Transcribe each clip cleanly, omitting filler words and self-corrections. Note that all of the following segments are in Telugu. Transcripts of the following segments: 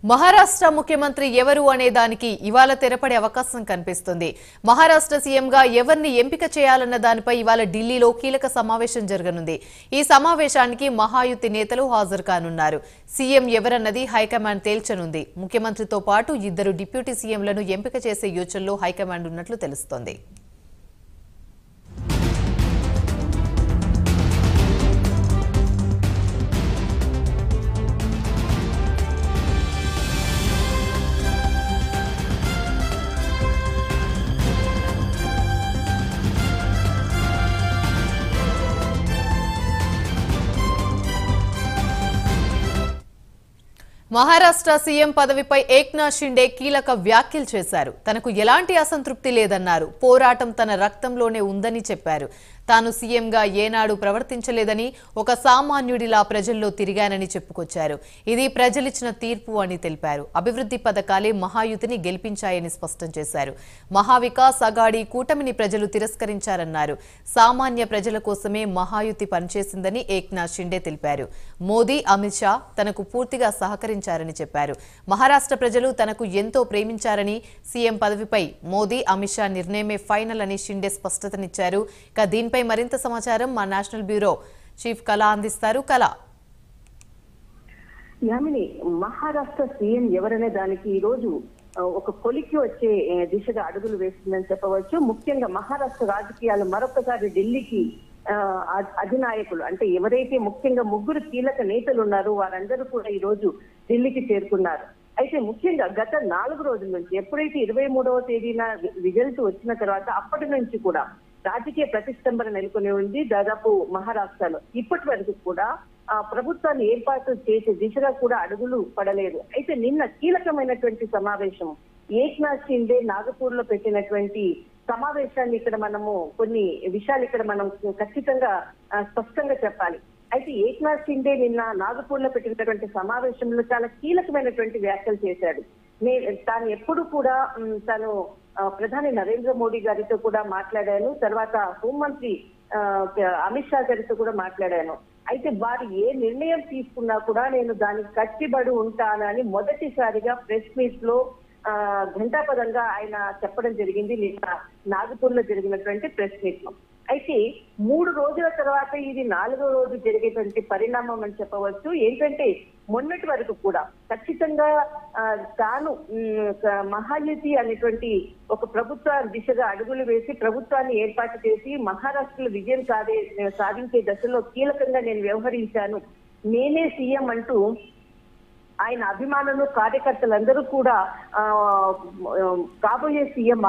మహారాష్ట్ర ముఖ్యమంత్రి ఎవరు అనే దానికి ఇవాళ తెరపడే అవకాశం కనిపిస్తుంది. మహారాష్ట్ర సీఎంగా ఎవరిని ఎంపిక చేయాలన్న దానిపై ఇవాళ ఢిల్లీలో కీలక సమావేశం జరగనుంది. ఈ సమావేశానికి మహాయుతి నేతలు హాజరు కానున్నారు. సీఎం ఎవరన్నది హైకమాండ్ తేల్చనుంది. ముఖ్యమంత్రితో పాటు 2 డిప్యూటీ సీఎంలను ఎంపిక చేసే యోచనలో హైకమాండ్ ఉన్నట్లు తెలుస్తోంది. మహారాష్ట్ర సీఎం పదవిపై ఏక్నాథ్ షిండే కీలక వ్యాఖ్యలు చేశారు. తనకు ఎలాంటి అసంతృప్తి లేదన్నారు. పోరాటం తన రక్తంలోనే ఉందని చెప్పారు. తాను సీఎంగా ఏనాడు ప్రవర్తించలేదని, ఒక సామాన్యుడిలా ప్రజల్లో తిరిగానని చెప్పుకొచ్చారు. ఇది ప్రజలిచ్చిన తీర్పు అని తెలిపారు. అభివృద్ధి పథకాలే మహాయుతిని గెలిపించాయని స్పష్టం చేశారు. మహావికాస్ అఘాడీ కూటమిని ప్రజలు తిరస్కరించారన్నారు. సామాన్య ప్రజల కోసమే మహాయుతి పనిచేసిందని ఏక్నాథ్ షిండే తెలిపారు. మోదీ, అమిత్ షా తనకు పూర్తిగా సహకరించారని చెప్పారు. మహారాష్ట్ర ప్రజలు తనకు ఎంతో ప్రేమించారని, సీఎం పదవిపై మోదీ, అమిత్ షా నిర్ణయమే ఫైనల్ అని షిండే స్పష్టతనిచ్చారు. దీనిపై మరింత సమాచారం మా నేషనల్ బ్యూరో చీఫ్ కళ అందిస్తారు. కళ, యామిని, మహారాష్ట్ర సీఎం ఎవరనే దానికి ఈ రోజు ఒక కొలికి వచ్చే దిశగా అడుగులు వేస్తుందని చెప్పవచ్చు. ముఖ్యంగా మహారాష్ట్ర రాజకీయాలు మరొకసారి ఢిల్లీకి అధినాయకులు అంటే ఎవరైతే ముఖ్యంగా 3 కీలక నేతలు ఉన్నారో వారందరూ కూడా ఈ రోజు ఢిల్లీకి చేరుకున్నారు. అయితే ముఖ్యంగా గత 4 రోజుల నుంచి ఎప్పుడైతే 23వ తేదీన రిజల్ట్ వచ్చిన తర్వాత అప్పటి నుంచి కూడా రాజకీయ ప్రతిష్టంభన నెలకొని ఉంది. దాదాపు మహారాష్ట్రలో ఇప్పటి వరకు కూడా ప్రభుత్వాన్ని ఏర్పాటు చేసే దిశగా కూడా అడుగులు పడలేదు. అయితే నిన్న కీలకమైనటువంటి సమావేశం ఏక్నాథ్ షిండే నాగపూర్ లో పెట్టినటువంటి సమావేశాన్ని ఇక్కడ మనము కొన్ని విషయాలు ఇక్కడ మనం ఖచ్చితంగా స్పష్టంగా చెప్పాలి. అయితే ఏక్నాథ్ షిండే నిన్న నాగపూర్ లో పెట్టినటువంటి సమావేశంలో చాలా కీలకమైనటువంటి వ్యాఖ్యలు చేశాడు. తాను ఎప్పుడు కూడా తాను ప్రధాని నరేంద్ర మోడీ గారితో కూడా మాట్లాడాను, తర్వాత హోంమంత్రి అమిత్ షా గారితో కూడా మాట్లాడాను. అయితే వారు ఏ నిర్ణయం తీసుకున్నా కూడా నేను దానికి కట్టుబడి ఉంటానని మొదటిసారిగా ప్రెస్ మీట్ లో ఘంటాపదంగా ఆయన చెప్పడం జరిగింది నిన్న నాగపూర్ లో జరిగినటువంటి ప్రెస్ మీట్ లో. అయితే 3 రోజుల తర్వాత ఇది 4వ రోజు జరిగేటువంటి పరిణామం అని చెప్పవచ్చు. ఏంటంటే మొన్నటి వరకు కూడా ఖచ్చితంగా తాను మహాయుతి అనేటువంటి ఒక ప్రభుత్వ దిశగా అడుగులు వేసి ప్రభుత్వాన్ని ఏర్పాటు చేసి మహారాష్ట్రలో విజయం సాధించే దశలో కీలకంగా నేను వ్యవహరించాను, నేనే సీఎం అంటూ ఆయన అభిమానులు కార్యకర్తలందరూ కూడా కాబోయే సీఎం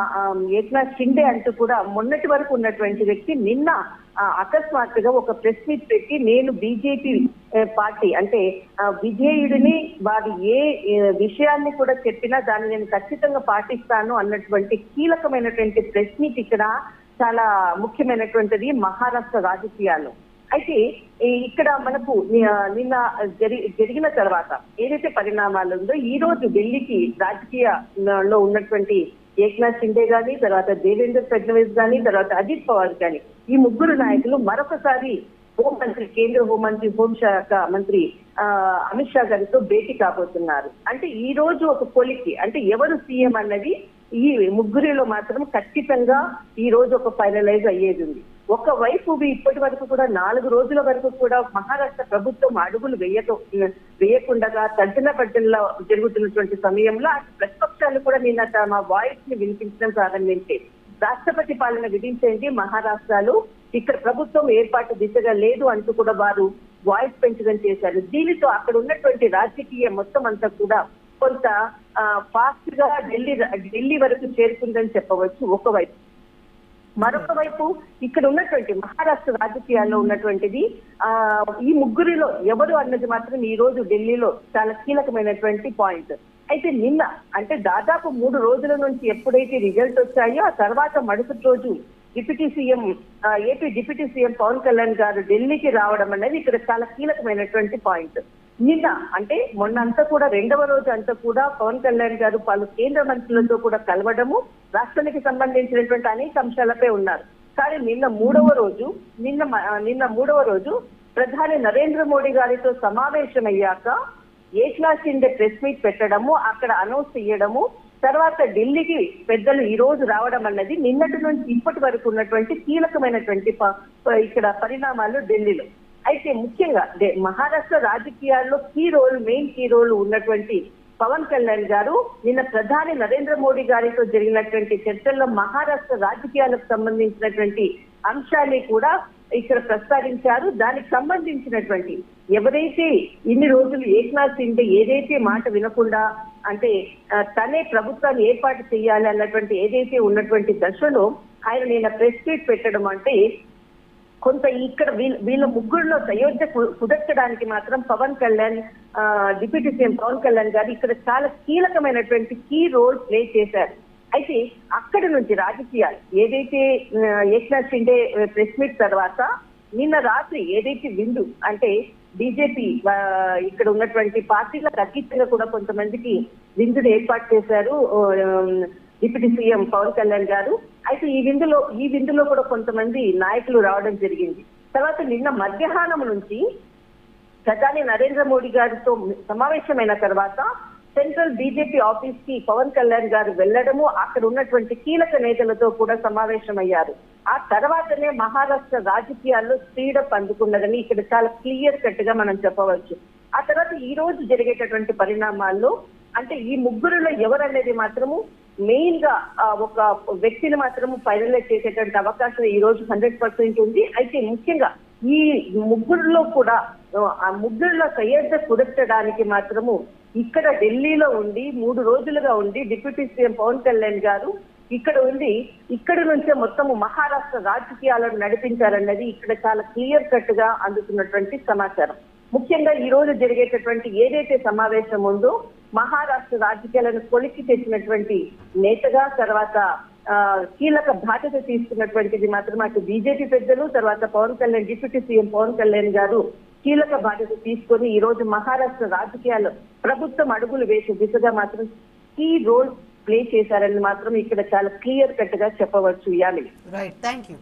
ఏక్నాథ్ షిండే అంటూ కూడా మొన్నటి వరకు ఉన్నటువంటి వ్యక్తి నిన్న అకస్మాత్తుగా ఒక ప్రెస్ మీట్ పెట్టి నేను బీజేపీ పార్టీ అంటే విజేయుడిని, వారు ఏ విషయాన్ని కూడా చెప్పినా దాన్ని నేను ఖచ్చితంగా పాటిస్తాను అన్నటువంటి కీలకమైనటువంటి ప్రెస్ మీట్ ఇక్కడ చాలా ముఖ్యమైనటువంటిది మహారాష్ట్ర రాజకీయాల్లో. అయితే ఇక్కడ మనకు నిన్న జరిగిన తర్వాత ఏదైతే పరిణామాలు ఉందో ఈ రోజు ఢిల్లీకి రాజకీయాల్లో ఉన్నటువంటి ఏక్నాథ్ షిండే గాని, తర్వాత దేవేంద్ర ఫడ్నవీస్ గాని, తర్వాత అజిత్ పవార్ గాని, ఈ 3 నాయకులు మరొకసారి హోంమంత్రి, కేంద్ర హోంమంత్రి, హోంశాఖ మంత్రి అమిత్ షా గారితో భేటీ కాబోతున్నారు. అంటే ఈ రోజు ఒక కొలికి అంటే ఎవరు సీఎం అన్నది ఈ 3లో మాత్రం ఖచ్చితంగా ఈ రోజు ఒక ఫైనలైజ్ అయ్యేది ఉంది. ఒకవైపు ఇప్పటి వరకు కూడా 4 రోజుల వరకు కూడా మహారాష్ట్ర ప్రభుత్వం అడుగులు వేయకుండా తడ్డిన పడ్డలా జరుగుతున్నటువంటి సమయంలో ప్రతిపక్షాలు కూడా నిన్న తమ వాయిస్ ని వినిపించడం ప్రారంభించే రాష్ట్రపతి పాలన విధించేది మహారాష్ట్రలో ఇక్కడ ప్రభుత్వం ఏర్పాటు దిశగా లేదు అంటూ కూడా వారు వాయిస్ పెంచడం చేశారు. దీనితో అక్కడ ఉన్నటువంటి రాజకీయ మొత్తం అంతా కూడా కొంత ఫాస్ట్ గా ఢిల్లీ వరకు చేరుకుందని చెప్పవచ్చు ఒకవైపు. మరొక వైపు ఇక్కడ ఉన్నటువంటి మహారాష్ట్ర రాజకీయాల్లో ఉన్నటువంటిది ఈ 3లో ఎవరు అన్నది మాత్రం ఈ రోజు ఢిల్లీలో చాలా కీలకమైనటువంటి పాయింట్. అయితే నిన్న అంటే దాదాపు 3 రోజుల నుంచి ఎప్పుడైతే రిజల్ట్ వచ్చాయో ఆ తర్వాత మరుసటి రోజు AP deputy CM Pawan Kalyan గారు ఢిల్లీకి రావడం అనేది ఇక్కడ చాలా కీలకమైనటువంటి పాయింట్. నిన్న అంటే మొన్నంతా కూడా 2వ రోజు అంతా కూడా పవన్ కళ్యాణ్ గారు పలు కేంద్ర మంత్రులతో కూడా కలవడము, రాష్ట్రానికి సంబంధించినటువంటి అనేక అంశాలపై ఉన్నారు. కానీ నిన్న 3వ రోజు ప్రధాని నరేంద్ర మోడీ గారితో సమావేశమయ్యాక ఏక్నాథ్ షిండే ప్రెస్ మీట్ పెట్టడము, అక్కడ అనౌన్స్ చేయడము, తర్వాత ఢిల్లీకి పెద్దలు ఈ రోజు రావడం అన్నది నిన్నటి నుంచి ఇప్పటి వరకు ఉన్నటువంటి కీలకమైనటువంటి ఇక్కడ పరిణామాలు ఢిల్లీలో. అయితే ముఖ్యంగా మహారాష్ట్ర రాజకీయాల్లో మెయిన్ కీ రోల్ ఉన్నటువంటి పవన్ కళ్యాణ్ గారు నిన్న ప్రధాని నరేంద్ర మోడీ గారితో జరిగినటువంటి చర్చల్లో మహారాష్ట్ర రాజకీయాలకు సంబంధించినటువంటి అంశాన్ని కూడా ఇక్కడ ప్రస్తావించారు. దానికి సంబంధించినటువంటి ఎవరైతే ఇన్ని రోజులు ఏక్నాథ్ షిండే ఏదైతే మాట వినకుండా అంటే తనే ప్రభుత్వాన్ని ఏర్పాటు చేయాలి అన్నటువంటి ఏదైతే ఉన్నటువంటి దశలో ఆయన నిన్న ప్రెస్ మీట్ పెట్టడం అంటే కొంత ఇక్కడ వీళ్ళ ముగ్గురులో సయోధ్య కుదర్చడానికి మాత్రం పవన్ కళ్యాణ్ డిప్యూటీ సీఎం పవన్ కళ్యాణ్ గారు ఇక్కడ చాలా కీలకమైనటువంటి కీ రోల్ ప్లే చేశారు. అయితే అక్కడి నుంచి రాజకీయాలు ఏదైతే ఏక్నాథ్ షిండే ప్రెస్ మీట్ తర్వాత నిన్న రాత్రి ఏదైతే విందు అంటే బీజేపీ ఇక్కడ ఉన్నటువంటి పార్టీలకు అతీతంగా కూడా కొంతమందికి విందును ఏర్పాటు చేశారు డిప్యూటీ సీఎం పవన్ కళ్యాణ్ గారు. అయితే ఈ విందులో కూడా కొంతమంది నాయకులు రావడం జరిగింది. తర్వాత నిన్న మధ్యాహ్నం నుంచి ప్రధాని నరేంద్ర మోడీ గారితో సమావేశమైన తర్వాత సెంట్రల్ బీజేపీ ఆఫీస్ కి పవన్ కళ్యాణ్ గారు వెళ్లడము, అక్కడ ఉన్నటువంటి కీలక నేతలతో కూడా సమావేశమయ్యారు. ఆ తర్వాతనే మహారాష్ట్ర రాజకీయాల్లో స్పీడప్ అందుకున్నదని ఇక్కడ చాలా క్లియర్ కట్ గా మనం చెప్పవచ్చు. ఆ తర్వాత ఈ రోజు జరిగేటటువంటి పరిణామాల్లో అంటే ఈ ముగ్గురులో ఎవరనేది మాత్రము మెయిన్ గా ఒక వ్యక్తిని మాత్రము ఫైనలైజ్ చేసేటువంటి అవకాశం ఈ రోజు 100% ఉంది. అయితే ముఖ్యంగా ఈ ముగ్గురులో కూడా ఆ ముగ్గురులో సయోధ్య కుదర్చడానికి మాత్రము ఇక్కడ ఢిల్లీలో ఉండి 3 రోజులుగా ఉండి డిప్యూటీ సీఎం పవన్ కళ్యాణ్ గారు ఇక్కడ ఉండి ఇక్కడి నుంచే మొత్తము మహారాష్ట్ర రాజకీయాలను నడిపించారన్నది ఇక్కడ చాలా క్లియర్ కట్ గా అందుతున్నటువంటి సమాచారం. ముఖ్యంగా ఈ రోజు జరిగేటటువంటి ఏదైతే సమావేశం ఉందో మహారాష్ట్ర రాజకీయాలను కొలిక్కి తెచ్చినటువంటి నేతగా తర్వాత కీలక బాధ్యత తీసుకున్నటువంటిది మాత్రం అటు బీజేపీ పెద్దలు తర్వాత పవన్ కళ్యాణ్ డిప్యూటీ సీఎం పవన్ కళ్యాణ్ గారు కీలక బాధ్యత తీసుకొని ఈ రోజు మహారాష్ట్ర రాజకీయాల్లో ప్రభుత్వం అడుగులు వేసే దిశగా మాత్రం కీ రోల్ ప్లే చేశారని మాత్రం ఇక్కడ చాలా క్లియర్ కట్ గా చెప్పవచ్చు. Right, thank you.